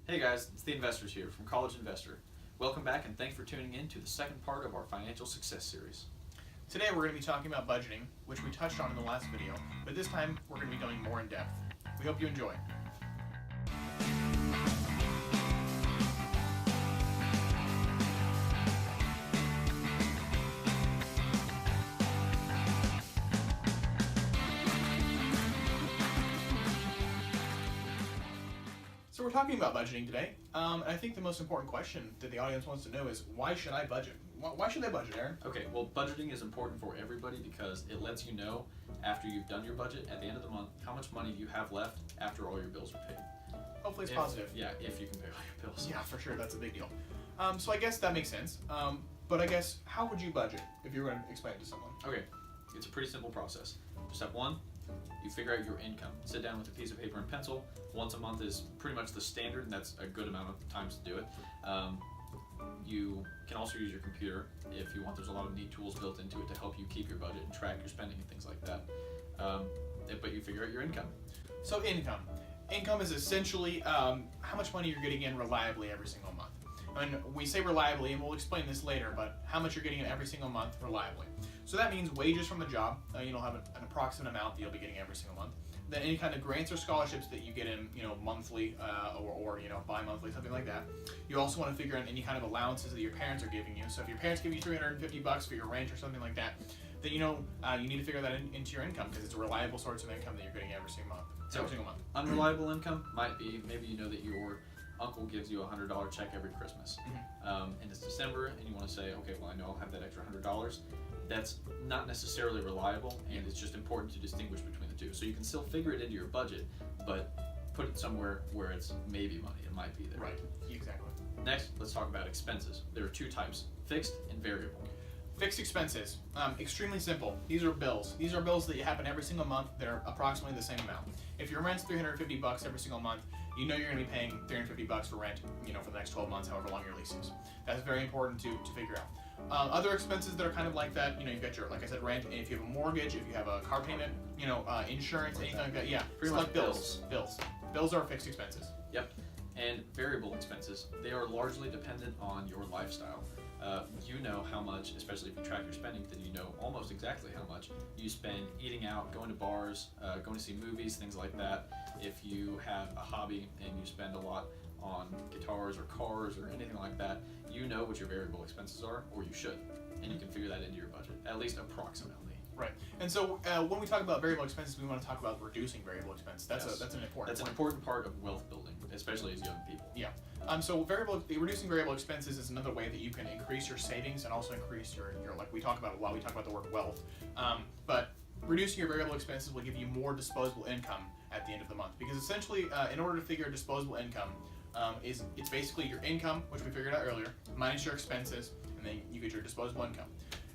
Hey guys, it's the Investors here from College Investor. Welcome back and thanks for tuning in to the second part of our financial success series. Today we're going to be talking about budgeting, which we touched on in the last video, but this time we're going to be going more in depth. We hope you enjoy. So we're talking about budgeting today, and I think the most important question that the audience wants to know is, why should I budget? Why should they budget, Aaron? Okay, well, budgeting is important for everybody because it lets you know after you've done your budget at the end of the month how much money you have left after all your bills are paid. Hopefully it's positive. Yeah, if you can pay all your bills. Yeah, for sure, that's a big deal. So I guess that makes sense. But I guess, how would you budget if you were going to explain it to someone? Okay, it's a pretty simple process. Step one, you figure out your income. Sit down with a piece of paper and pencil. Once a month is pretty much the standard, and that's a good amount of times to do it. You can also use your computer if you want. There's a lot of neat tools built into it to help you keep your budget and track your spending and things like that. But you figure out your income. So income. Income is essentially how much money you're getting in reliably every single month. And we say reliably, and we'll explain this later, but how much you're getting in every single month reliably. So that means wages from the job. You'll have an approximate amount that you'll be getting every single month. Then any kind of grants or scholarships that you get in, monthly or bi-monthly, something like that. You also want to figure out any kind of allowances that your parents are giving you. So if your parents give you $350 for your rent or something like that, then you need to figure that into your income because it's a reliable source of income that you're getting every single month. Unreliable income might be maybe you know that your uncle gives you a $100 check every Christmas, and it's December, and you want to say, okay, well I know I'll have that extra $100. That's not necessarily reliable, and it's just important to distinguish between the two. So you can still figure it into your budget, but put it somewhere where it's maybe money. It might be there. Right. Exactly. Next, let's talk about expenses. There are two types: fixed and variable. Fixed expenses, extremely simple. These are bills. These are bills that you happen every single month that are approximately the same amount. If your rent's $350 every single month, you know you're going to be paying $350 for rent, for the next 12 months, however long your lease is. That's very important to figure out. Other expenses that are kind of like that, you've got your, like I said, rent, and if you have a mortgage, if you have a car payment, insurance, anything like that, yeah. Pretty much bills. Bills are fixed expenses. Yep. And variable expenses, they are largely dependent on your lifestyle. You know how much, especially if you track your spending, then you know almost exactly how much you spend eating out, going to bars, going to see movies, things like that. If you have a hobby and you spend a lot on guitars or cars or anything like that, you know what your variable expenses are, or you should, and you can figure that into your budget, at least approximately. Right, and so when we talk about variable expenses, we want to talk about reducing variable expense. That's an important. That's an important part of wealth building, especially as young people. Yeah. So reducing variable expenses is another way that you can increase your savings and also increase your like we talk about a lot. We talk about the word wealth, but reducing your variable expenses will give you more disposable income at the end of the month, because essentially, in order to figure disposable income, it's basically your income, which we figured out earlier, minus your expenses, and then you get your disposable income.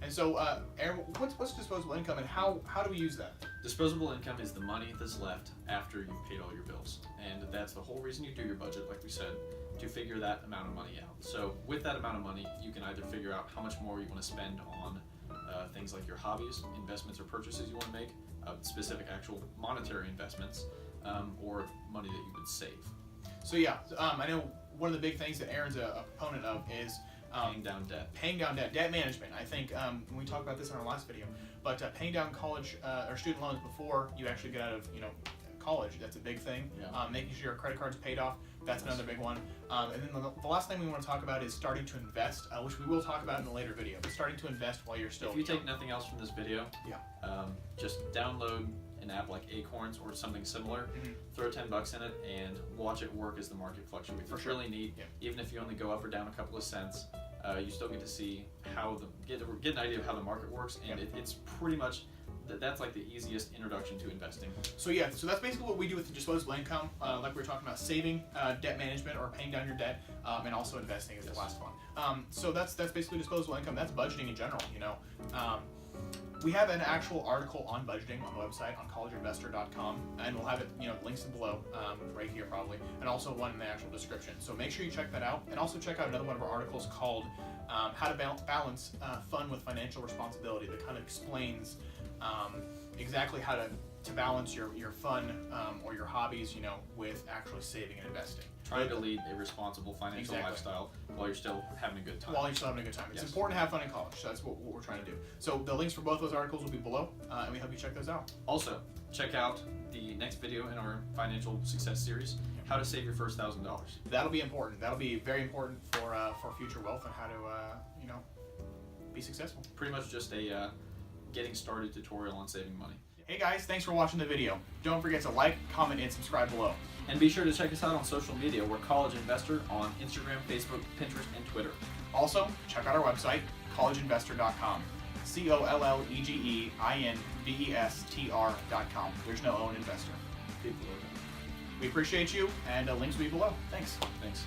And so, Aaron, what's disposable income, and how do we use that? Disposable income is the money that's left after you've paid all your bills, and that's the whole reason you do your budget, like we said, to figure that amount of money out. So with that amount of money, you can either figure out how much more you want to spend on things like your hobbies, investments, or purchases you want to make, specific actual monetary investments, or money that you would save. So yeah, I know one of the big things that Aaron's a proponent of is Paying down debt. Debt management. I think when we talked about this in our last video, but paying down college or student loans before you actually get out of college, that's a big thing. Yeah. Making sure your credit card's paid off, that's another big one. And then the last thing we want to talk about is starting to invest, which we will talk about in a later video. But starting to invest while you're still. If you take nothing else from this video, just download an app like Acorns or something similar, throw $10 in it, and watch it work as the market fluctuates. It's really neat. Yeah. Even if you only go up or down a couple of cents, you still get to see how get an idea of how the market works, and it's pretty much that's like the easiest introduction to investing. So so that's basically what we do with the disposable income, like we were talking about, saving, debt management or paying down your debt, and also investing is the last one. So that's basically disposable income. That's budgeting in general. We have an actual article on budgeting on the website on collegeinvestor.com, and we'll have it, links below, right here probably, and also one in the actual description. So make sure you check that out, and also check out another one of our articles called "How to Balance Fun with Financial Responsibility," that kind of explains exactly how to to balance your fun or your hobbies, with actually saving and investing. Trying to lead a responsible financial Exactly. lifestyle while you're still having a good time. While you're still having a good time. It's Yes. important to have fun in college, so that's what we're trying to do. So the links for both those articles will be below, and we hope you check those out. Also, check out the next video in our financial success series, how to save your first $1,000. That'll be important. That'll be very important for future wealth and how to be successful. Pretty much just a getting started tutorial on saving money. Hey guys, thanks for watching the video. Don't forget to like, comment, and subscribe below. And be sure to check us out on social media. We're College Investor on Instagram, Facebook, Pinterest, and Twitter. Also, check out our website, collegeinvestor.com. COLLEGEINVESTR.com. There's no O in investor. People are We appreciate you, and links will be below. Thanks. Thanks.